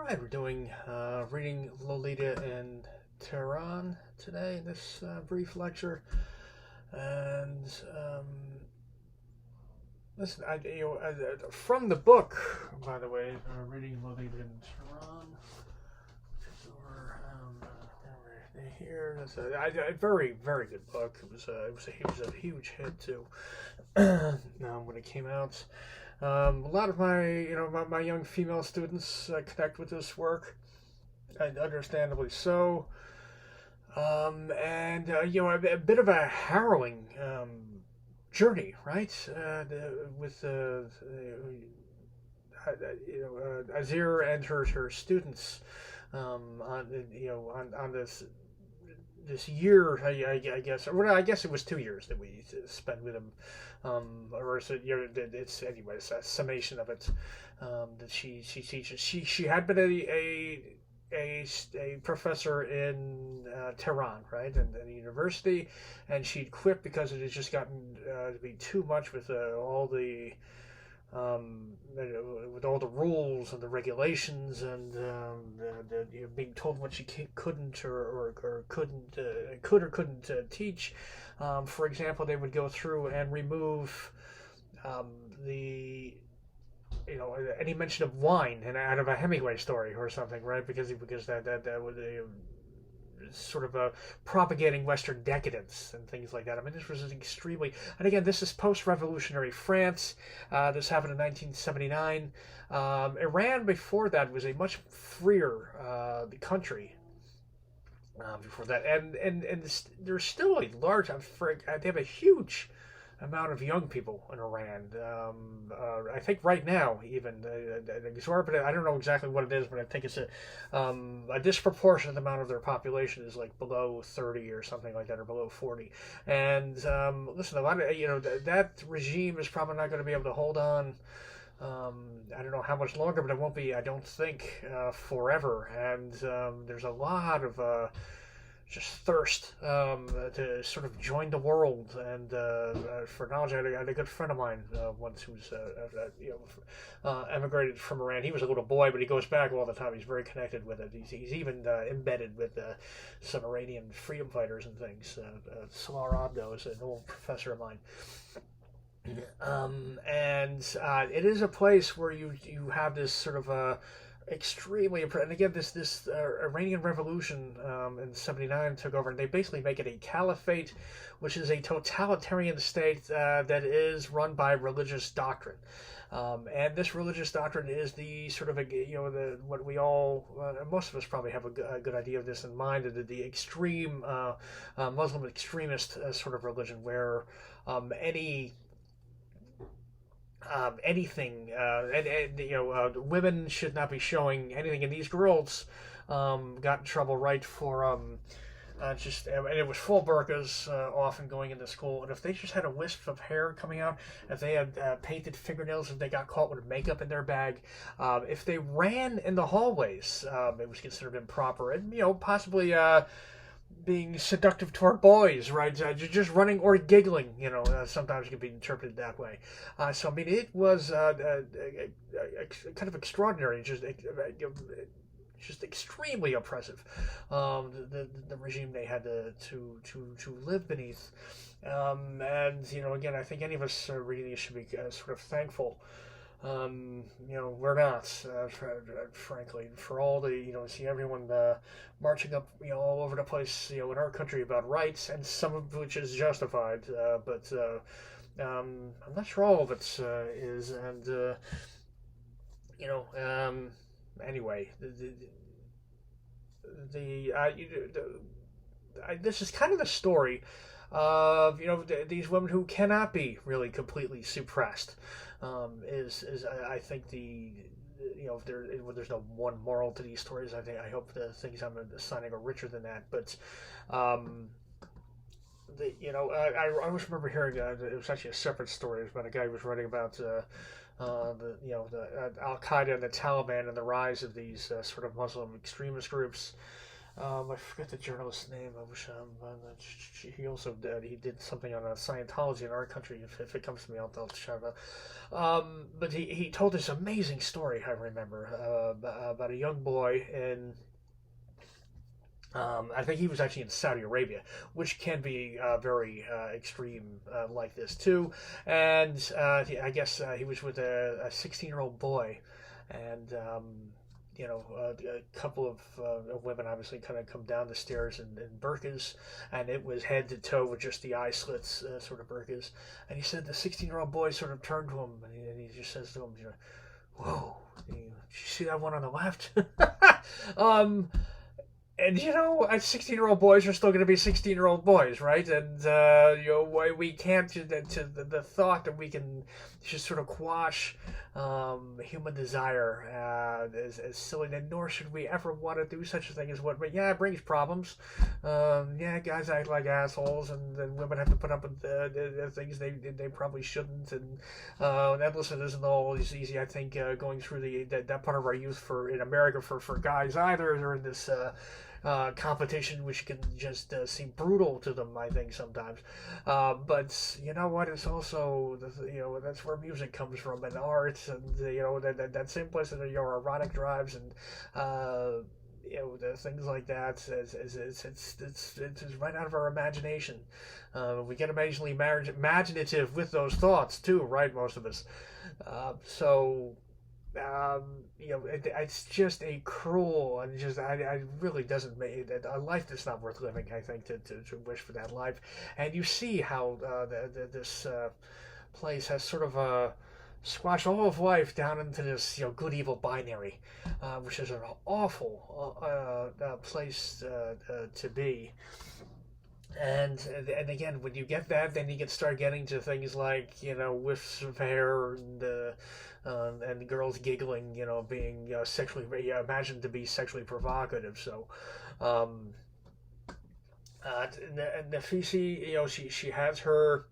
Right, we're doing reading Lolita in Tehran today in this brief lecture. And listen, from the book, by the way, reading Lolita in Tehran, which is over here. That's a very, very good book. It was a huge hit too when it came out. A lot of my young female students connect with this work, and understandably so. And a bit of a harrowing journey, right? With Azir and her students on this year, I guess. Well, I guess it was 2 years that we spent with him, or is it, it's anyways a summation of it that she teaches. She had been a professor in Tehran, right, and the university, and she'd quit because it had just gotten to be too much with all the with all the rules and the regulations and being told what she couldn't or couldn't teach. For example, they would go through and remove the any mention of wine and out of a Hemingway story or something, right? Because that would sort of propagating Western decadence and things like that. I mean, this was an extremely, and again, this is post-revolutionary France. This happened in 1979. Iran before that was a much freer country. Before that, and there's still a large. They have a huge amount of young people in Iran. I think right now, even an exorbitant. I don't know exactly what it is, but I think it's a disproportionate amount of their population is like below 30 or something like that, or below 40. And listen, a lot of that regime is probably not going to be able to hold on. I don't know how much longer, but it won't be, I don't think, forever. And there's a lot of just thirst to sort of join the world and for knowledge. I had a good friend of mine once who's emigrated from Iran. He was a little boy, but he goes back all the time. He's very connected with it. He's even embedded with some Iranian freedom fighters and things. Salar Abdo is an old professor of mine. And it is a place where you have this sort of extremely, and again, this Iranian Revolution in '79 took over, and they basically make it a caliphate, which is a totalitarian state that is run by religious doctrine. And this religious doctrine is the sort of what we all, most of us probably have a good idea of this in mind, the extreme Muslim extremist sort of religion where anything, women should not be showing anything, and these girls got in trouble right for and it was full burqas, often going into school, and if they just had a wisp of hair coming out, if they had painted fingernails, if they got caught with makeup in their bag, if they ran in the hallways, it was considered improper, and possibly being seductive toward boys, right? Just running or giggling, sometimes it can be interpreted that way. So I mean, it was kind of extraordinary, just extremely oppressive. The regime they had to live beneath, and again, I think any of us reading these should be sort of thankful. We're not, frankly, for all the, see everyone marching up, all over the place, in our country about rights, and some of which is justified, but I'm not sure all of it is, and, anyway, this is kind of the story of these women who cannot be really completely suppressed. Is I think if there's no one moral to these stories, I hope the things I'm assigning are richer than that. But I always remember hearing it was actually a separate story. It was about a guy who was writing about the Al Qaeda and the Taliban and the rise of these sort of Muslim extremist groups. I forget the journalist's name. I wish he also did. He did something on Scientology in our country. If it comes to me, I'll shout it out. But he told this amazing story. I remember about a young boy in. I think he was actually in Saudi Arabia, which can be very extreme like this too. And I guess he was with a 16-year-old boy, and a couple of women obviously kind of come down the stairs in burqas, and it was head to toe with just the eye slits, sort of burqas. And he said the 16-year-old boy sort of turned to him, and he just says to him, "Whoa, did you see that one on the left?" um, and as 16-year-old boys are still going to be 16-year-old boys, right? And why we can't to the thought that we can just sort of quash human desire is silly. And nor should we ever want to do such a thing as what. But yeah, it brings problems. Guys act like assholes, and then women have to put up with things they probably shouldn't. And that listen isn't always easy. I think going through that part of our youth in America for guys either. They're in this. Competition, which can just seem brutal to them, I think sometimes. But you know what? It's also that's where music comes from, and art, and that same place that your erotic drives, and the things like that. It's right out of our imagination. We get amazingly imaginative with those thoughts too, right? Most of us. So it's just a cruel and I really doesn't make it a life that's not worth living. I think to wish for that life, and you see how this place has sort of squashed all of life down into this good evil binary, which is an awful place to be. And again, when you get that, then you can start getting to things like whiffs of hair and girls giggling, being sexually imagined to be sexually provocative. So, Nafisi, she has her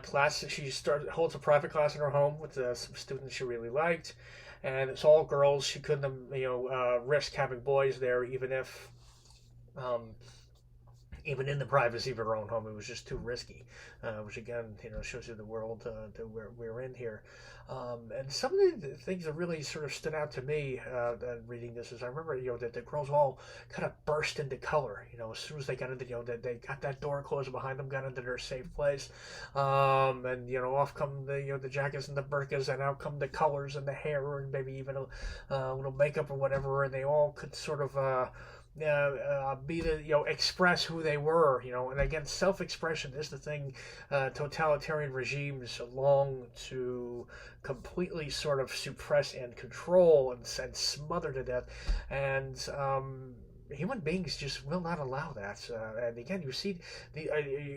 class. She holds a private class in her home with some students she really liked, and it's all girls. She couldn't risk having boys there, even if. Even in the privacy of her own home, it was just too risky, which again, shows you the world that we're in here. And some of the things that really sort of stood out to me reading this is I remember, that the girls all kind of burst into color, as soon as they got into, that they got that door closed behind them, got into their safe place, and off come the jackets and the burqas, and out come the colors and the hair, and maybe even a little makeup or whatever, and they all could sort of. Be the express who they were, and again, self-expression is the thing totalitarian regimes long to completely sort of suppress and control and smother to death, and human beings just will not allow that. And again, you see the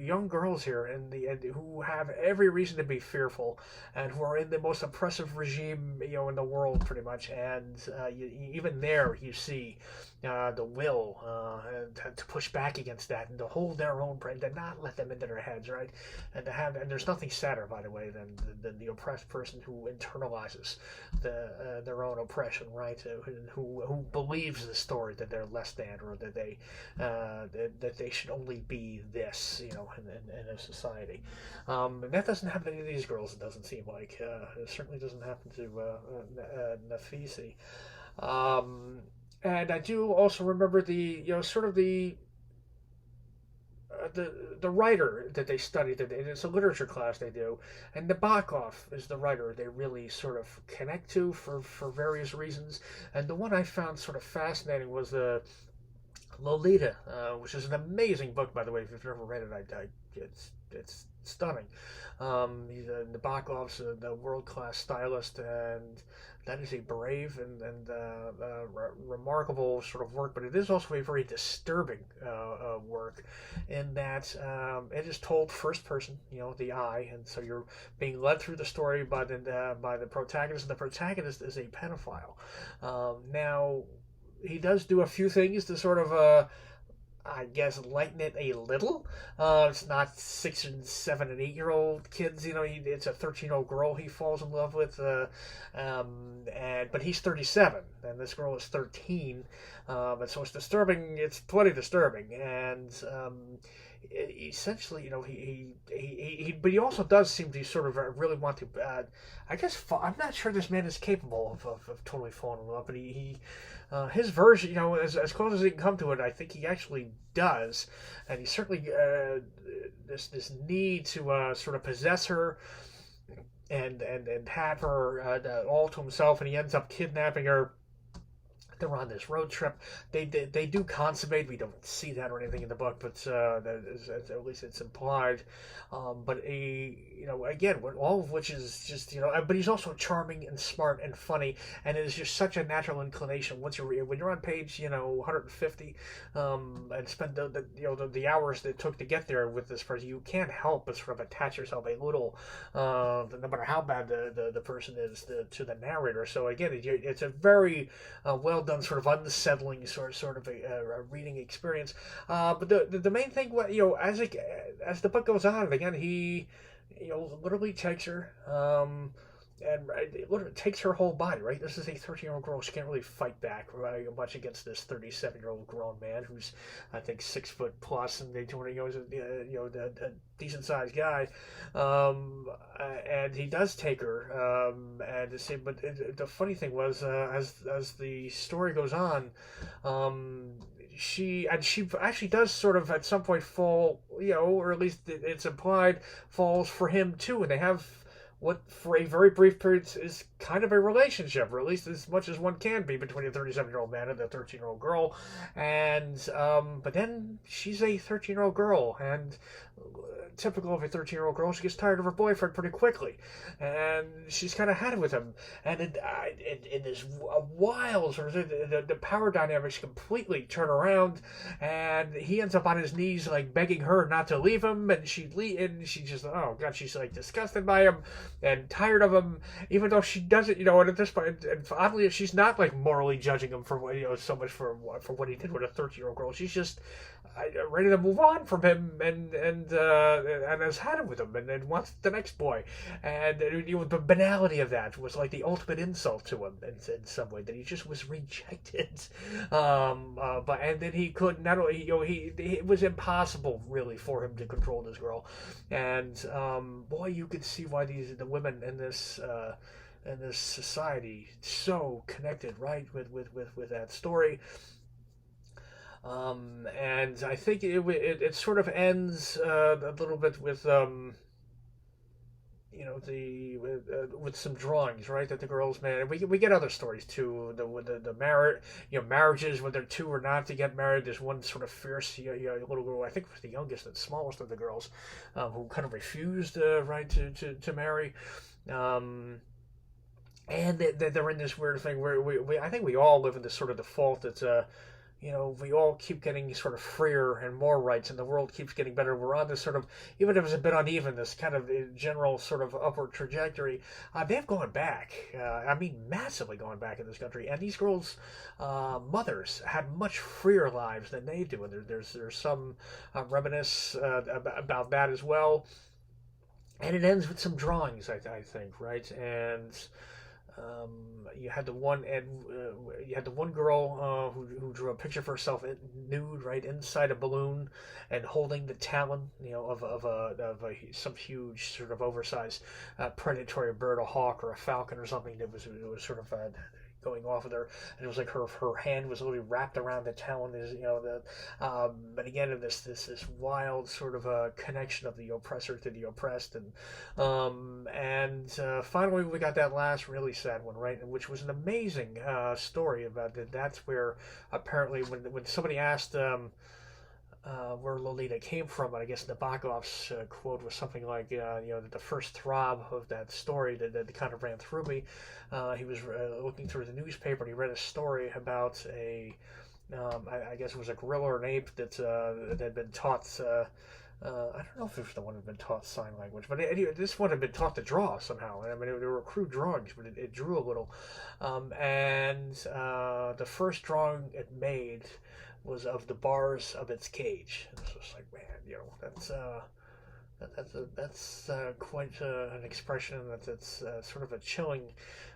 young girls here who have every reason to be fearful, and who are in the most oppressive regime in the world, pretty much. And even there, you see the will to push back against that and to hold their own brain, to not let them into their heads, right? And there's nothing sadder, by the way, than the oppressed person who internalizes their own oppression, right? Who believes the story that they're less than, or that they should only be this, in a society. And that doesn't happen to any of these girls. It doesn't seem like. It certainly doesn't happen to Nafisi. And I do also remember the writer that they studied. It's a literature class they do, and Nabokov is the writer they really sort of connect to for various reasons. And the one I found sort of fascinating was the Lolita, which is an amazing book, by the way. If you've never read it, it's stunning. Nabokov's the world-class stylist, and that is a brave and remarkable sort of work, but it is also a very disturbing work in that it is told first person, the I, and so you're being led through the story by the protagonist, and the protagonist is a pedophile. Now, he does do a few things to sort of I guess, lighten it a little. It's not 6 and 7 and 8 year old kids. It's a 13-year-old girl he falls in love with. And but he's 37, and this girl is 13. And so it's disturbing. It's plenty disturbing, and essentially, but he also does seem to sort of really want to. I guess I'm not sure this man is capable of totally falling in love, but his version, as close as he can come to it, I think he actually does, and he certainly this need to sort of possess her and have her all to himself, and he ends up kidnapping her. They're on this road trip. They do consummate. We don't see that or anything in the book, but at least it's implied. But again, all of which is just but he's also charming and smart and funny, and it is just such a natural inclination when you're on page 150, and spend the hours that it took to get there with this person, you can't help but sort of attach yourself a little, no matter how bad the person is to the narrator. So again, it's a very well done, sort of unsettling sort of a reading experience. But the main thing, as the book goes on, again, he literally takes her. And it literally takes her whole body, right? This is a 13-year-old girl. She can't really fight back much against this 37-year-old grown man who's, I think, 6 foot plus, and is a decent sized guy. And he does take her. But the funny thing was, as the story goes on, she actually does sort of at some point fall, or at least it's implied, falls for him too, and they have what for a very brief period is kind of a relationship, or at least as much as one can be, between a 37-year-old man and a 13-year-old girl. And but then she's a 13-year-old girl, and typical of a 13-year-old girl, she gets tired of her boyfriend pretty quickly, and she's kind of had it with him. And in this wild sort of the power dynamics completely turn around, and he ends up on his knees like begging her not to leave him, and she just, oh god, she's like disgusted by him and tired of him, even though she doesn't, and at this point, and oddly, she's not like morally judging him for so much for what he did with a 13-year-old girl. She's just ready to move on from him, and has had it with him, and wants the next boy. And the banality of that was like the ultimate insult to him in some way, that he just was rejected. And then he could not only, it was impossible really for him to control this girl. And boy, you could see why the women in this society so connected, right, with that story. And I think it sort of ends a little bit with with some drawings, right, that the girls made. And we get other stories too. The marriage, marriages, whether two or not to get married. There's one sort of fierce little girl, I think was the youngest and smallest of the girls, who kind of refused right to marry. And they're in this weird thing where I think we all live in this sort of default that we all keep getting sort of freer and more rights, and the world keeps getting better. We're on this sort of, even if it's a bit uneven, this kind of general sort of upward trajectory. They've gone back. I mean, massively gone back in this country. And these girls' mothers had much freer lives than they do. And there's some reminisce about that as well. And it ends with some drawings, I think, right? And you had the one girl who drew a picture of herself nude, right, inside a balloon, and holding the talon, of some huge sort of oversized predatory bird, a hawk or a falcon or something that was sort of going off of her, and it was like her hand was literally wrapped around the talon. But again, in this wild sort of connection of the oppressor to the oppressed, and finally we got that last really sad one, right, which was an amazing story about that. That's where apparently when somebody asked where Lolita came from, and I guess Nabokov's quote was something like, the first throb of that story that kind of ran through me. He was looking through the newspaper, and he read a story about I guess it was a gorilla or an ape that had been taught. I don't know if it was the one that had been taught sign language, but anyway, this one had been taught to draw somehow. I mean, there were crude drawings, but it drew a little. And the first drawing it made was of the bars of its cage. And it's just like, man, that's quite an expression. That's sort of a chilling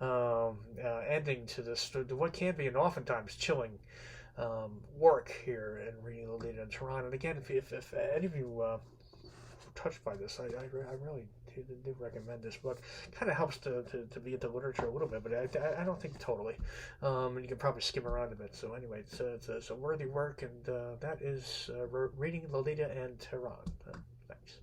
ending to this, to what can be an oftentimes chilling work here in reading Lolita in Tehran. And again, if any of you were touched by this, I really do recommend this book. Kind of helps to be into literature a little bit, but I don't think totally. And you can probably skim around a bit. So anyway, it's a worthy work, and that is Reading Lolita and Tehran. Thanks.